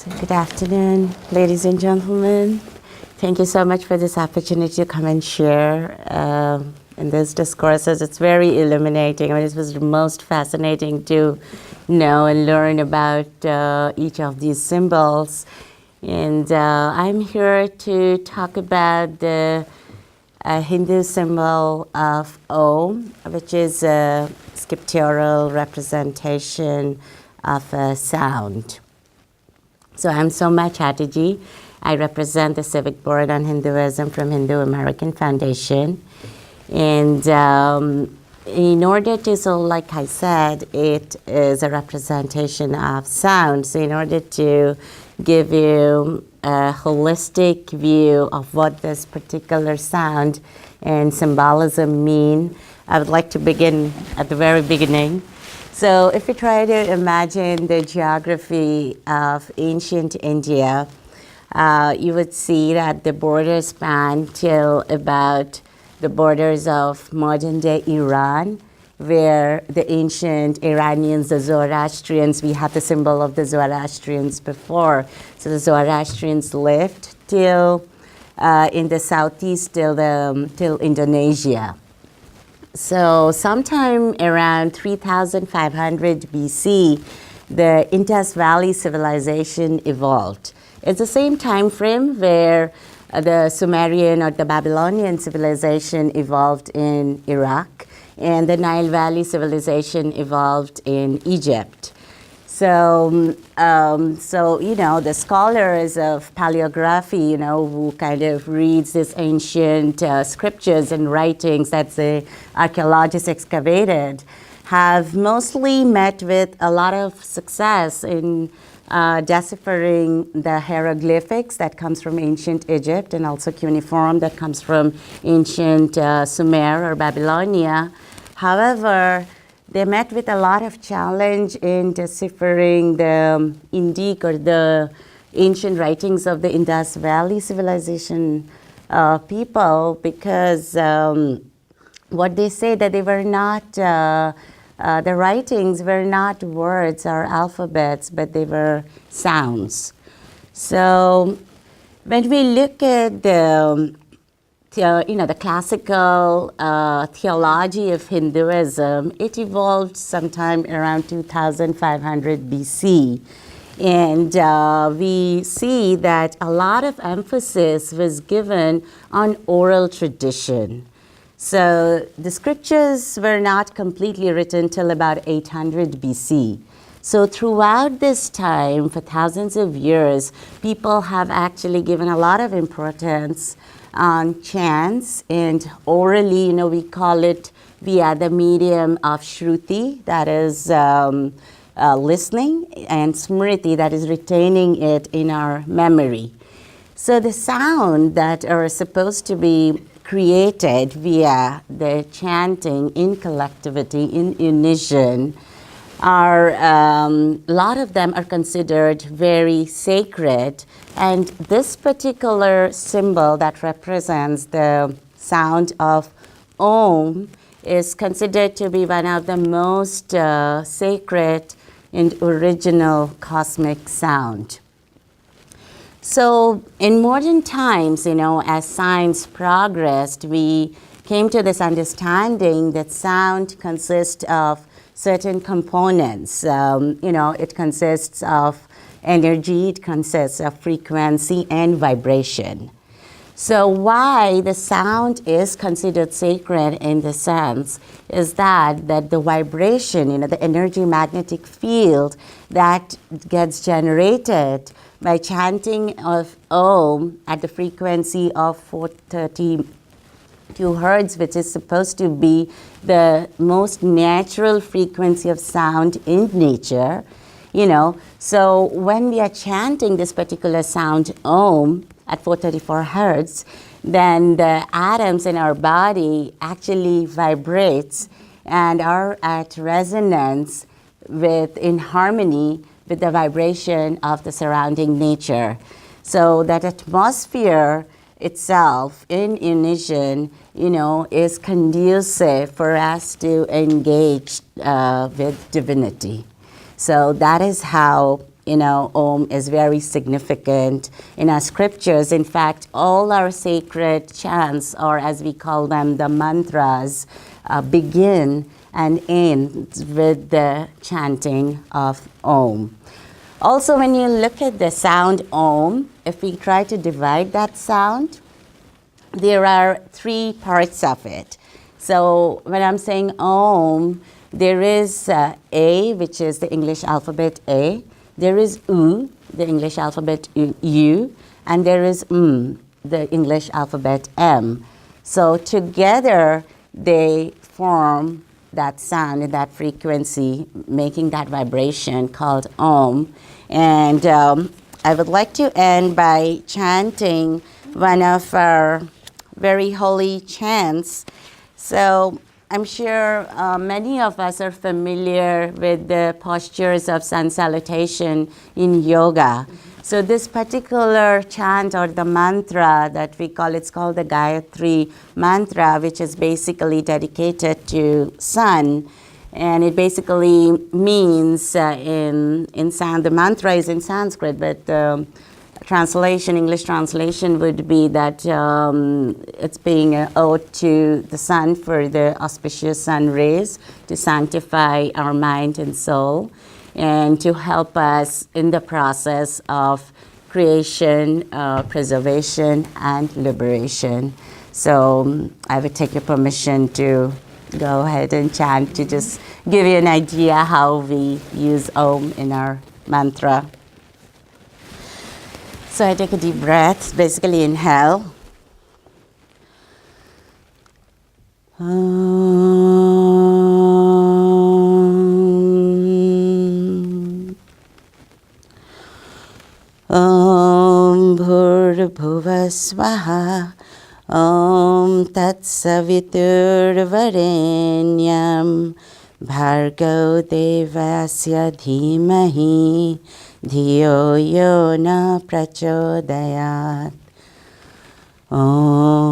So good afternoon, ladies and gentlemen. Thank you so much for this opportunity to come and share in this discourses. It's very illuminating. I mean, it was the most fascinating to know and learn about each of these symbols. And I'm here to talk about the Hindu symbol of Om, which is a scriptural representation of a sound. So I'm Soma Chatterjee. I represent the SiVIC Board on Hinduism from Hindu American Foundation. And in order to, so like I said, it is a representation of sound. So in order to give you a holistic view of what this particular sound and symbolism mean, I would like to begin at the very beginning. So if you try to imagine the geography of ancient India, you would see that the borders span till about the borders of modern-day Iran, where the ancient Iranians, the Zoroastrians, we had the symbol of the Zoroastrians before. So the Zoroastrians lived till in the southeast till Indonesia. So sometime around 3,500 BC, the Indus Valley civilization evolved. It's the same time frame where the Sumerian or the Babylonian civilization evolved in Iraq, and the Nile Valley civilization evolved in Egypt. So, the scholars of paleography, who kind of reads these ancient scriptures and writings that the archaeologists excavated, have mostly met with a lot of success in deciphering the hieroglyphics that comes from ancient Egypt, and also cuneiform that comes from ancient Sumer or Babylonia. However, they met with a lot of challenge in deciphering the Indic or the ancient writings of the Indus Valley civilization people, because what they say that they were not, the writings were not words or alphabets, but they were sounds. So when we look at the classical theology of Hinduism, it evolved sometime around 2,500 BC. And we see that a lot of emphasis was given on oral tradition. So the scriptures were not completely written till about 800 BC. So throughout this time, for thousands of years, people have actually given a lot of importance on chants, and orally, we call it via the medium of Shruti, that is listening, and Smriti, that is retaining it in our memory. So the sound that are supposed to be created via the chanting in collectivity, in unison, are a lot of them are considered very sacred, and this particular symbol that represents the sound of Om is considered to be one of the most sacred and original cosmic sound. So in modern times, as science progressed, we came to this understanding that sound consists of certain components. It consists of energy, it consists of frequency and vibration. So why the sound is considered sacred in the sense is that the vibration, the energy magnetic field that gets generated by chanting of Om at the frequency of 432 hertz, which is supposed to be the most natural frequency of sound in nature, So when we are chanting this particular sound Om at 434 hertz, then the atoms in our body actually vibrates and are at resonance in harmony with the vibration of the surrounding nature. So that atmosphere itself in unison, is conducive for us to engage with divinity. So that is how Om is very significant in our scriptures. In fact, all our sacred chants, or as we call them, the mantras, begin and end with the chanting of Om. Also, when you look at the sound Om, if we try to divide that sound, there are 3 parts of it. So when I'm saying Om, there is A, which is the English alphabet A. There is U, the English alphabet U, and there is the English alphabet M. So together they form that sound and that frequency, making that vibration called Om. And I would like to end by chanting one of our very holy chants. So I'm sure many of us are familiar with the postures of sun salutation in yoga. So this particular chant, or the mantra that we call, it's called the Gayatri mantra, which is basically dedicated to sun. And it basically means the mantra is in Sanskrit, but English translation would be that it's being an ode to the sun for the auspicious sun rays to sanctify our mind and soul and to help us in the process of creation, preservation, and liberation. So I would take your permission to go ahead and chant to just give you an idea how we use Om in our mantra. So I take a deep breath, basically inhale. Om Bhurrbhuva Swaha Om Tat Saviturvarenyam Bhargo Devasya Dhimahi Dhiyo Yo Na Prachodayat. Om